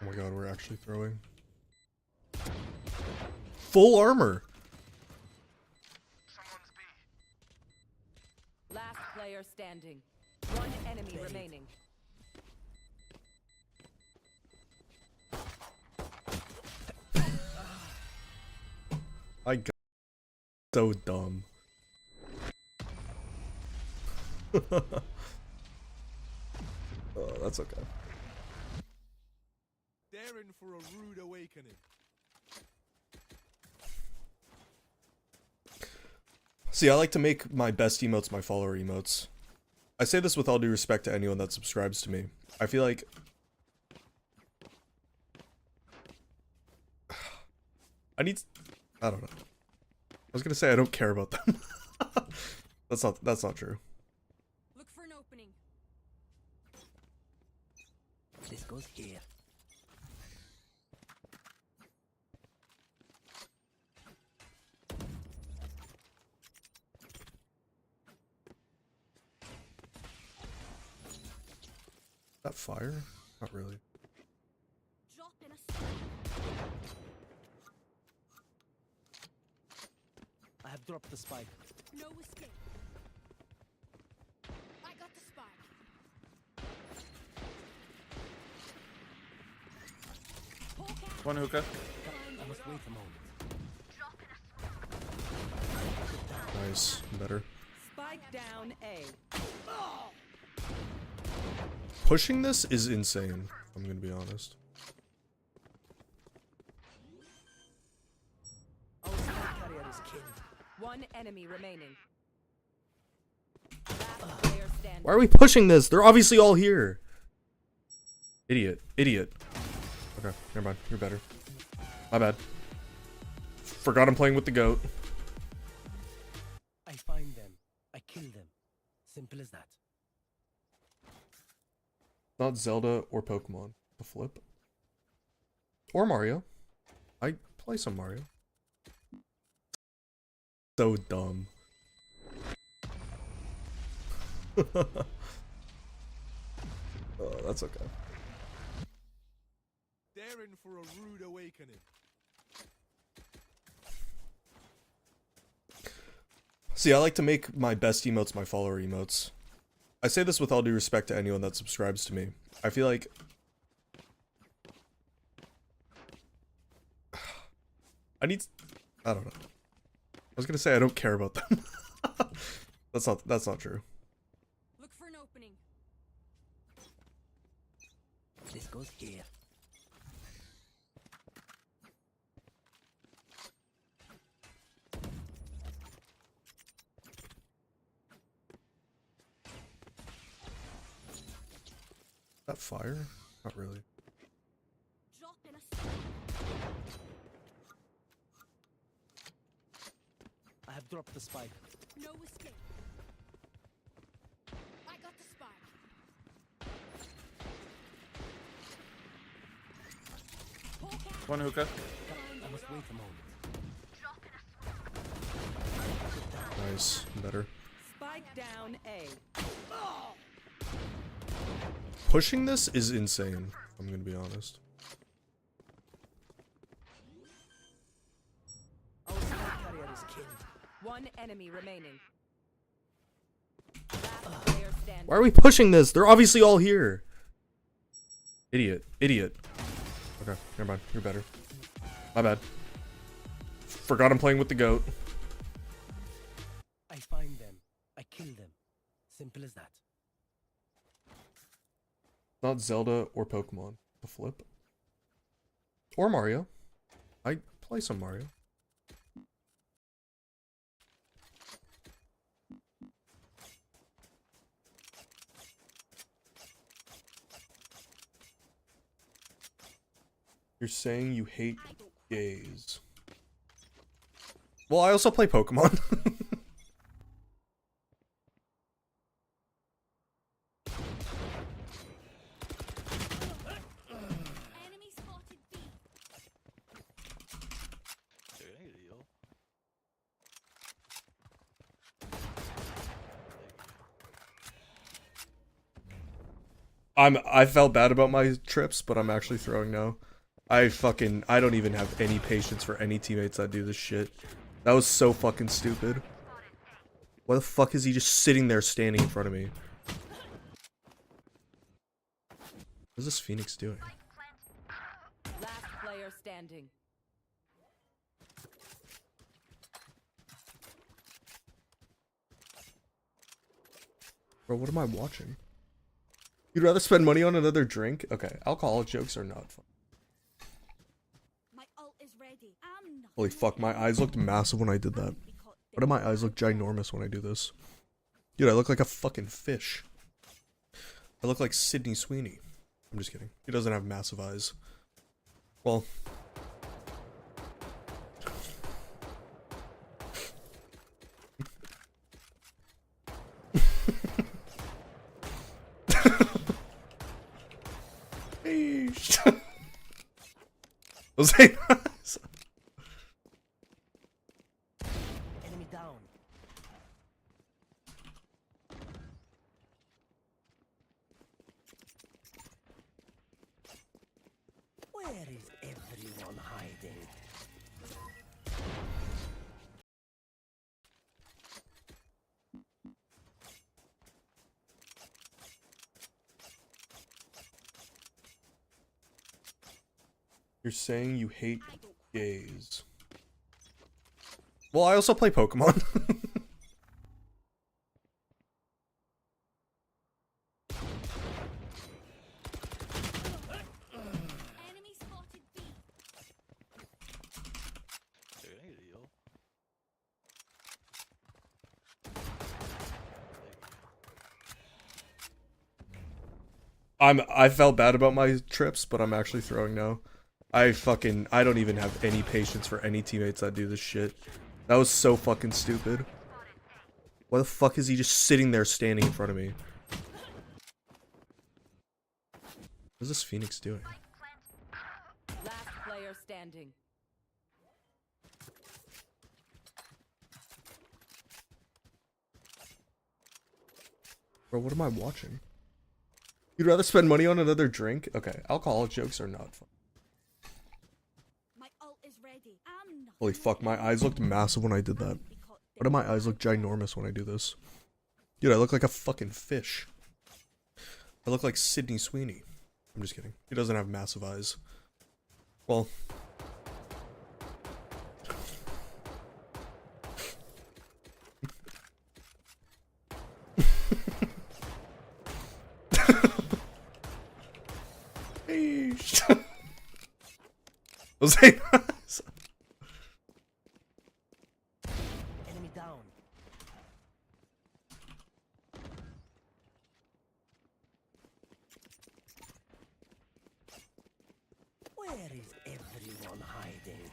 Oh my god, we're actually throwing. Full armor! Last player standing. One enemy remaining. I got so dumb. Oh, that's okay. They're in for a rude awakening. See, I like to make my best emotes my follower emotes. I say this with all due respect to anyone that subscribes to me. I feel like... I don't know. I was gonna say I don't care about them. That's not true. Look for an opening. This goes here. That fire? Not really. Drop in a spike. I have dropped the spike. No escape. I got the spike. One hookah. I must wait a moment. Nice. Better. Spike down A. Pushing this is insane, I'm gonna be honest. Our spike carrier is killed. One enemy remaining. Last player standing. Why are we pushing this? They're obviously all here. Idiot. Idiot. Okay, never mind. You're better. My bad. Forgot I'm playing with the goat. I find them. I kill them. Simple as that. Not Zelda or Pokemon. The flip. Or Mario. I play some Mario. So dumb. Oh, that's okay. They're in for a rude awakening. See, I like to make my best emotes my follower emotes. I say this with all due respect to anyone that subscribes to me. I feel like... I don't know. I was gonna say I don't care about them. That's not true. Look for an opening. This goes here. That fire? Not really. Drop in a spike. I have dropped the spike. No escape. I got the spike. One hookah. I must wait a moment. Nice. Better. Spike down A. Pushing this is insane, I'm gonna be honest. Our spike carrier is killed. One enemy remaining. Last player standing. Why are we pushing this? They're obviously all here. Idiot. Idiot. Okay, never mind. You're better. My bad. Forgot I'm playing with the goat. I find them. I kill them. Simple as that. Not Zelda or Pokemon. The flip. Or Mario. I play some Mario. You're saying you hate gays. Well, I also play Pokemon. Enemy spotted B. I felt bad about my trips, but I'm actually throwing now. I don't even have any patience for any teammates that do this shit. That was so fucking stupid. Why the fuck is he just sitting there standing in front of me? What is this Phoenix doing? Last player standing. Bro, what am I watching? You'd rather spend money on another drink? Okay, alcoholic jokes are not fun. My ult is ready. I'm not Holy fuck, my eyes looked massive when I did that. Why do my eyes look ginormous when I do this? Dude, I look like a fucking fish. I look like Sydney Sweeney. I'm just kidding. He doesn't have massive eyes. Well... Was I nice? Enemy down. Where is everyone hiding? You're saying you hate gays. Well, I also play Pokemon. enemy spotted B. I felt bad about my trips, but I'm actually throwing now. I don't even have any patience for any teammates that do this shit. That was so fucking stupid. Why the fuck is he just sitting there standing in front of me? What is this Phoenix doing? Last player standing. Bro, what am I watching? You'd rather spend money on another drink? Okay, alcoholic jokes are not fun. My ult is ready. I'm not Holy fuck, my eyes looked massive when I did that. Why do my eyes look ginormous when I do this? Dude, I look like a fucking fish. I look like Sydney Sweeney. I'm just kidding. He doesn't have massive eyes. Well... Was I nice? Enemy down. Where is everyone hiding?